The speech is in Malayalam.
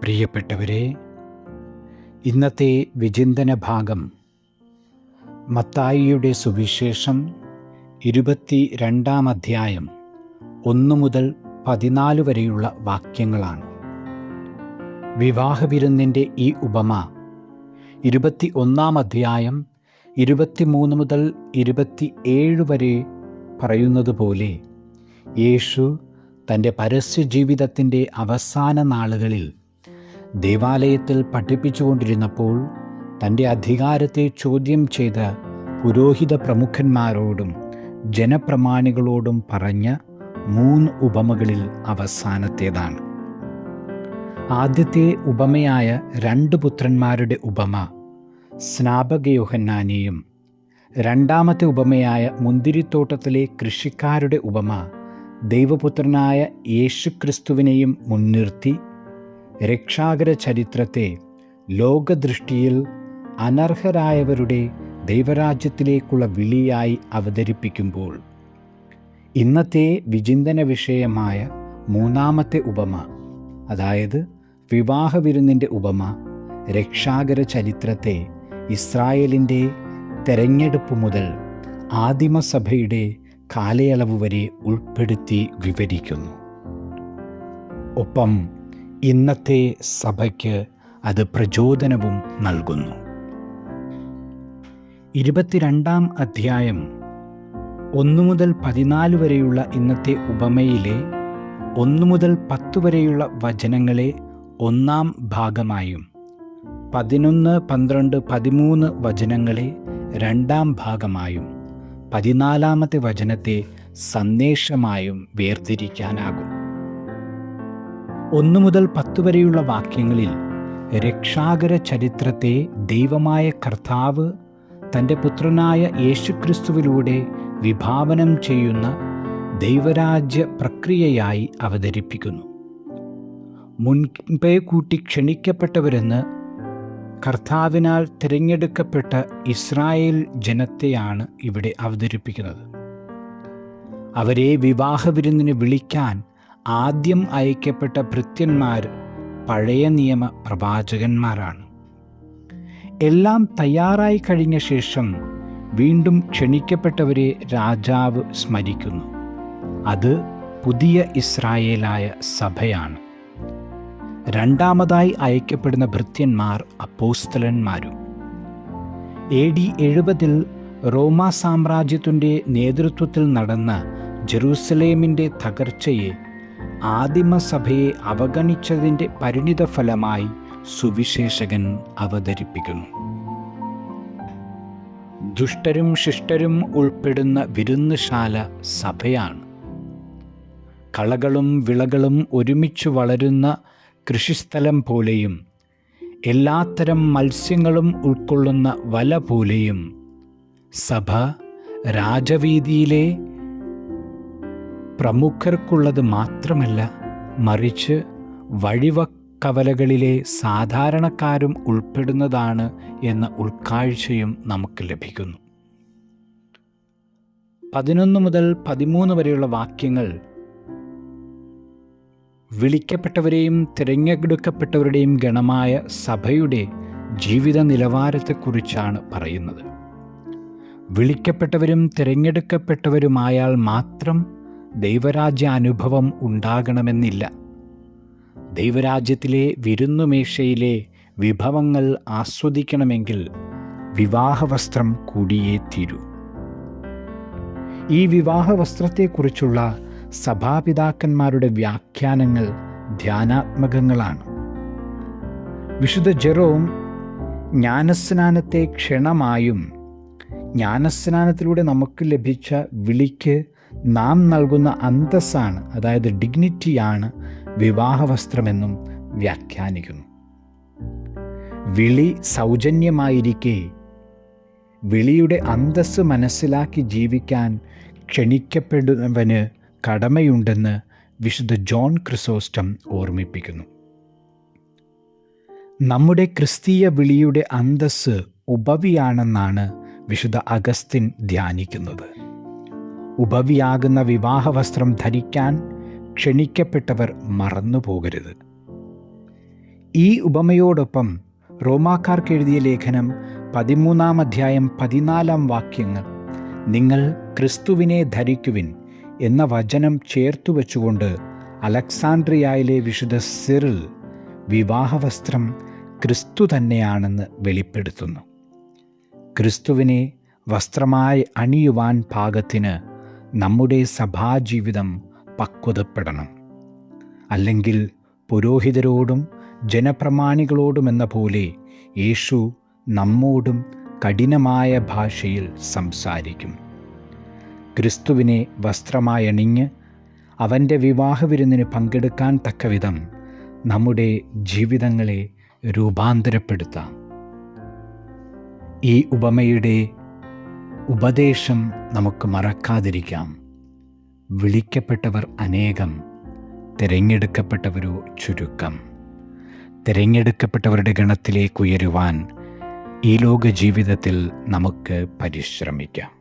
പ്രിയപ്പെട്ടവരെ, ഇന്നത്തെ വിചിന്തന ഭാഗം മത്തായിയുടെ സുവിശേഷം 22 അധ്യായം 1 മുതൽ 14 വരെയുള്ള വാക്യങ്ങളാണ്. വിവാഹവിരുന്നിൻ്റെ ഈ ഉപമ 21 അധ്യായം 23 മുതൽ 27 വരെ പറയുന്നത് പോലെ യേശു തൻ്റെ പരസ്യ ജീവിതത്തിൻ്റെ അവസാന നാളുകളിൽ ദേവാലയത്തിൽ പഠിപ്പിച്ചുകൊണ്ടിരുന്നപ്പോൾ തൻ്റെ അധികാരത്തെ ചോദ്യം ചെയ്ത പുരോഹിത പ്രമുഖന്മാരോടും ജനപ്രമാണികളോടും പറഞ്ഞ 3 ഉപമകളിൽ അവസാനത്തേതാണ്. ആദ്യത്തെ ഉപമയായ 2 പുത്രന്മാരുടെ ഉപമ സ്നാപക യോഹന്നാനെയും, രണ്ടാമത്തെ ഉപമയായ മുന്തിരിത്തോട്ടത്തിലെ കൃഷിക്കാരുടെ ഉപമ ദൈവപുത്രനായ യേശുക്രിസ്തുവിനെയും മുൻനിർത്തി രക്ഷാകര ചരിത്രത്തെ ലോകദൃഷ്ടിയിൽ അനർഹരായവരുടെ ദൈവരാജ്യത്തിലേക്കുള്ള വിളിയായി അവതരിപ്പിക്കുമ്പോൾ, ഇന്നത്തെ വിചിന്തന വിഷയമായ 3ാമത്തെ ഉപമ, അതായത് വിവാഹവിരുന്നിൻ്റെ ഉപമ, രക്ഷാകര ചരിത്രത്തെ ഇസ്രായേലിൻ്റെ തെരഞ്ഞെടുപ്പ് മുതൽ ആദിമസഭയുടെ കാലയളവ് വരെ ഉൾപ്പെടുത്തി വിവരിക്കുന്നു. ഒപ്പം ഇന്നത്തെ സഭയ്ക്ക് അത് പ്രചോദനവും നൽകുന്നു. 22 അധ്യായം 1 മുതൽ 14 വരെയുള്ള ഇന്നത്തെ ഉപമയിലെ 1 മുതൽ 10 വരെയുള്ള വചനങ്ങളെ 1ാം ഭാഗമായും 11, 12, 13 വചനങ്ങളെ 2ാം ഭാഗമായും 14ാമത്തെ വചനത്തെ സന്ദേശമായും വേർതിരിക്കാനാകും. 1 മുതൽ 10 വരെയുള്ള വാക്യങ്ങളിൽ രക്ഷാകര ചരിത്രത്തെ ദൈവമായ കർത്താവ് തൻ്റെ പുത്രനായ യേശുക്രിസ്തുവിലൂടെ വിഭാവനം ചെയ്യുന്ന ദൈവരാജ്യ പ്രക്രിയയായി അവതരിപ്പിക്കുന്നു. മുൻപേ കൂട്ടി ക്ഷണിക്കപ്പെട്ടവരെന്ന് കർത്താവിനാൽ തിരഞ്ഞെടുക്കപ്പെട്ട ഇസ്രായേൽ ജനത്തെയാണ് ഇവിടെ അവതരിപ്പിക്കുന്നത്. അവരെ വിവാഹവിരുന്നിന് വിളിക്കാൻ ആദ്യം അയക്കപ്പെട്ട ഭൃത്യന്മാർ പഴയ നിയമ പ്രവാചകന്മാരാണ്. എല്ലാം തയ്യാറായി കഴിഞ്ഞ ശേഷം വീണ്ടും ക്ഷണിക്കപ്പെട്ടവരെ രാജാവ് സ്മരിക്കുന്നു. അത് പുതിയ ഇസ്രായേലായ സഭയാണ്. രണ്ടാമതായി അയക്കപ്പെടുന്ന ഭൃത്യന്മാർ അപ്പോസ്തലന്മാരും. AD 70 റോമാ സാമ്രാജ്യത്തിൻ്റെ നേതൃത്വത്തിൽ നടന്ന ജെറൂസലേമിൻ്റെ തകർച്ചയെ ആദിമസഭയെ അവഗണിച്ചതിൻ്റെ പരിണിതഫലമായി സുവിശേഷകൻ അവതരിപ്പിക്കുന്നു. ദുഷ്ടരും ശിഷ്ടരും ഉൾപ്പെടുന്ന വിരുന്നുശാല സഭയാണ്. കളകളും വിളകളും ഒരുമിച്ച് വളരുന്ന കൃഷിസ്ഥലം പോലെയും എല്ലാത്തരം മത്സ്യങ്ങളും ഉൾക്കൊള്ളുന്ന വല പോലെയും സഭ രാജവീതിയിലെ പ്രമുഖർക്കുള്ളത് മാത്രമല്ല, മറിച്ച് വഴിവക്കവലകളിലെ സാധാരണക്കാരും ഉൾപ്പെടുന്നതാണ് എന്ന ഉൾക്കാഴ്ചയും നമുക്ക് ലഭിക്കുന്നു. 11 മുതൽ 13 വരെയുള്ള വാക്യങ്ങൾ വിളിക്കപ്പെട്ടവരെയും തിരഞ്ഞെടുക്കപ്പെട്ടവരുടെയും ഗണമായ സഭയുടെ ജീവിത നിലവാരത്തെക്കുറിച്ചാണ് പറയുന്നത്. വിളിക്കപ്പെട്ടവരും തിരഞ്ഞെടുക്കപ്പെട്ടവരുമായാൽ മാത്രം ദൈവരാജ്യ അനുഭവം ഉണ്ടാകണമെന്നില്ല. ദൈവരാജ്യത്തിലെ വിരുന്നുമേശയിലെ വിഭവങ്ങൾ ആസ്വദിക്കണമെങ്കിൽ വിവാഹവസ്ത്രം കൂടിയേ തീരൂ. ഈ വിവാഹവസ്ത്രത്തെക്കുറിച്ചുള്ള സഭാപിതാക്കന്മാരുടെ വ്യാഖ്യാനങ്ങൾ ധ്യാനാത്മകങ്ങളാണ്. വിശുദ്ധ ജെറോം ജ്ഞാനസ്നാനത്തെ ക്ഷണമായും ജ്ഞാനസ്നാനത്തിലൂടെ നമുക്ക് ലഭിച്ച വിളിക്ക് നാം നൽകുന്ന അന്തസ്സാണ്, അതായത് ഡിഗ്നിറ്റിയാണ് വിവാഹവസ്ത്രമെന്നും വ്യാഖ്യാനിക്കുന്നു. വിളി സൗജന്യമായിരിക്കെ വിളിയുടെ അന്തസ്സ് മനസ്സിലാക്കി ജീവിക്കാൻ ക്ഷണിക്കപ്പെടുന്നവന് കടമയുണ്ടെന്ന് വിശുദ്ധ ജോൺ ക്രിസോസ്റ്റം ഓർമ്മിപ്പിക്കുന്നു. നമ്മുടെ ക്രിസ്തീയ വിളിയുടെ അന്തസ്സ് ഉപവിയാണെന്നാണ് വിശുദ്ധ അഗസ്തിൻ ധ്യാനിക്കുന്നത്. ഉപവിയാകുന്ന വിവാഹവസ്ത്രം ധരിക്കാൻ ക്ഷണിക്കപ്പെട്ടവർ മറന്നുപോകരുത്. ഈ ഉപമയോടൊപ്പം റോമാക്കാർക്ക് എഴുതിയ ലേഖനം 13 അധ്യായം 14 വാക്യങ്ങൾ, നിങ്ങൾ ക്രിസ്തുവിനെ ധരിക്കുവിൻ എന്ന വചനം ചേർത്തു വെച്ചുകൊണ്ട് അലക്സാണ്ട്രിയയിലെ വിശുദ്ധ സിറിൽ വിവാഹവസ്ത്രം ക്രിസ്തു തന്നെയാണെന്ന് വെളിപ്പെടുത്തുന്നു. ക്രിസ്തുവിനെ വസ്ത്രമായി അണിയുവാൻ പാകത്തിന് നമ്മുടെ സഭാജീവിതം പക്വതപ്പെടണം. അല്ലെങ്കിൽ പുരോഹിതരോടും ജനപ്രമാണികളോടുമെന്ന പോലെ യേശു നമ്മോടും കഠിനമായ ഭാഷയിൽ സംസാരിക്കും. ക്രിസ്തുവിനെ വസ്ത്രമായി അണിഞ്ഞ് അവൻ്റെ വിവാഹവിരുന്നിന് പങ്കെടുക്കാൻ തക്കവിധം നമ്മുടെ ജീവിതങ്ങളെ രൂപാന്തരപ്പെടുത്താം. ഈ ഉപമയുടെ ഉപദേശം നമുക്ക് മറക്കാതിരിക്കാം. വിളിക്കപ്പെട്ടവർ അനേകം, തിരഞ്ഞെടുക്കപ്പെട്ടവരോ ചുരുക്കം. തിരഞ്ഞെടുക്കപ്പെട്ടവരുടെ ഗണത്തിലേക്ക് ഉയരുവാൻ ഈ ലോക ജീവിതത്തിൽ നമുക്ക് പരിശ്രമിക്കാം.